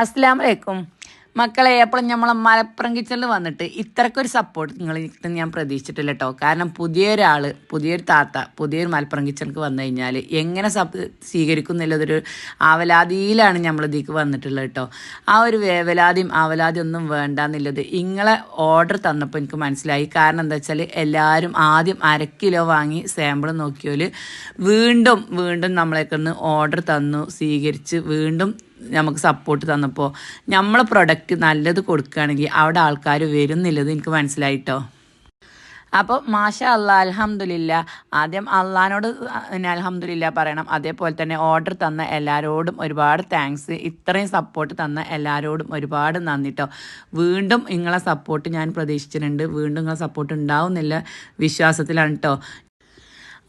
അസ്സലാമു അലൈക്കും മക്കളെ. എപ്പോഴും നമ്മളെ മലപ്പുറം കിച്ചണിൽ വന്നിട്ട് ഇത്രക്കൊരു സപ്പോർട്ട് നിങ്ങൾ ഞാൻ പ്രതീക്ഷിച്ചിട്ടില്ല കേട്ടോ. കാരണം പുതിയൊരു താത്ത പുതിയൊരു മലപ്പുറം കിച്ചണിക്ക് വന്നു കഴിഞ്ഞാൽ എങ്ങനെ സ്വീകരിക്കും എന്നുള്ളതൊരു ആവലാതിയിലാണ് നമ്മൾ ഇതിലേക്ക് വന്നിട്ടുള്ളത് കേട്ടോ. ആ ഒരു വേവലാതിയും ഒന്നും വേണ്ട എന്നുള്ളത് നിങ്ങളെ ഓർഡർ തന്നപ്പോൾ എനിക്ക് മനസ്സിലായി. കാരണം എന്താ വെച്ചാൽ എല്ലാവരും ആദ്യം 1/2 കിലോ വാങ്ങി സാമ്പിൾ നോക്കിയോൽ വീണ്ടും നമ്മളേക്കൊന്ന് ഓർഡർ തന്നു, സ്വീകരിച്ച് വീണ്ടും നമുക്ക് സപ്പോർട്ട് തന്നപ്പോൾ നമ്മളെ പ്രൊഡക്റ്റ് നല്ലത് കൊടുക്കുകയാണെങ്കിൽ അവിടെ ആൾക്കാർ വരുന്നില്ലത് എനിക്ക് മനസ്സിലായിട്ടോ. അപ്പോൾ മാഷാ അല്ലാ അൽഹംദുലില്ലാ. ആദ്യം അള്ളഹാനോട് അൽഹംദുലില്ലാ പറയണം. അതേപോലെ തന്നെ ഓർഡർ തന്ന എല്ലാവരോടും ഒരുപാട് താങ്ക്സ്. ഇത്രയും സപ്പോർട്ട് തന്ന എല്ലാവരോടും ഒരുപാട് നന്ദി കേട്ടോ. വീണ്ടും നിങ്ങളെ സപ്പോർട്ട് ഞാൻ പ്രതീക്ഷിച്ചിട്ടുണ്ട്. വീണ്ടും നിങ്ങളെ സപ്പോർട്ട് ഉണ്ടാവുന്നില്ല വിശ്വാസത്തിലാണ് കേട്ടോ.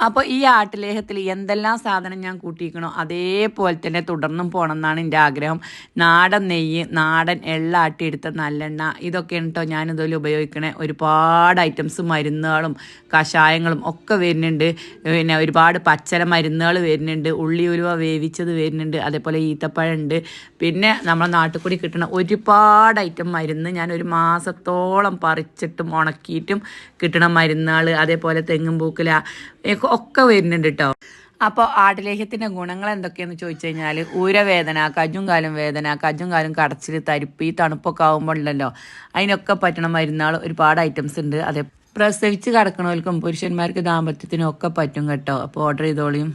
അപ്പോൾ ഈ ആട്ടിലേഹത്തിൽ എന്തെല്ലാം സാധനം ഞാൻ കൂട്ടിയിരിക്കണോ അതേപോലെ തന്നെ തുടർന്നും പോകണം എന്നാണ് എൻ്റെ ആഗ്രഹം. നാടൻ നെയ്യ്, നാടൻ എള്ളാട്ടിയെടുത്ത നല്ലെണ്ണ, ഇതൊക്കെയാണ് കേട്ടോ ഞാനിതിൽ ഉപയോഗിക്കണേ. ഒരുപാട് ഐറ്റംസ് മരുന്നുകളും കഷായങ്ങളും ഒക്കെ വരുന്നുണ്ട്. പിന്നെ ഒരുപാട് പച്ചല മരുന്നുകൾ വരുന്നുണ്ട്, ഉള്ളി ഉലുവ വേവിച്ചത് വരുന്നുണ്ട്, അതേപോലെ ഈത്തപ്പഴം ഉണ്ട്. പിന്നെ നമ്മളെ നാട്ടിൽ കൂടി കിട്ടുന്ന ഒരുപാട് ഐറ്റം മരുന്ന് ഞാൻ ഒരു മാസത്തോളം പറിച്ചിട്ടും ഉണക്കിയിട്ടും കിട്ടണ മരുന്നുകൾ, അതേപോലെ തെങ്ങും പൂക്കല ഒക്കെ വരുന്നുണ്ട് കേട്ടോ. അപ്പോൾ ആട്ടിലേഹ്യത്തിൻ്റെ ഗുണങ്ങൾ എന്തൊക്കെയാണെന്ന് ചോദിച്ചു കഴിഞ്ഞാൽ ഊരവേദന, കജ്ജും കാലും കടച്ചിൽ, തരിപ്പ്, ഈ തണുപ്പൊക്കെ ആകുമ്പോൾ ഉണ്ടല്ലോ അതിനൊക്കെ പറ്റണ മരുന്നുകൾ ഒരുപാട് ഐറ്റംസ് ഉണ്ട്. അതേ പ്രസവിച്ച് കിടക്കണവർക്കും പുരുഷന്മാർക്ക് ദാമ്പത്യത്തിനും ഒക്കെ പറ്റും കേട്ടോ. അപ്പോൾ ഓർഡർ ചെയ്തോളിയും.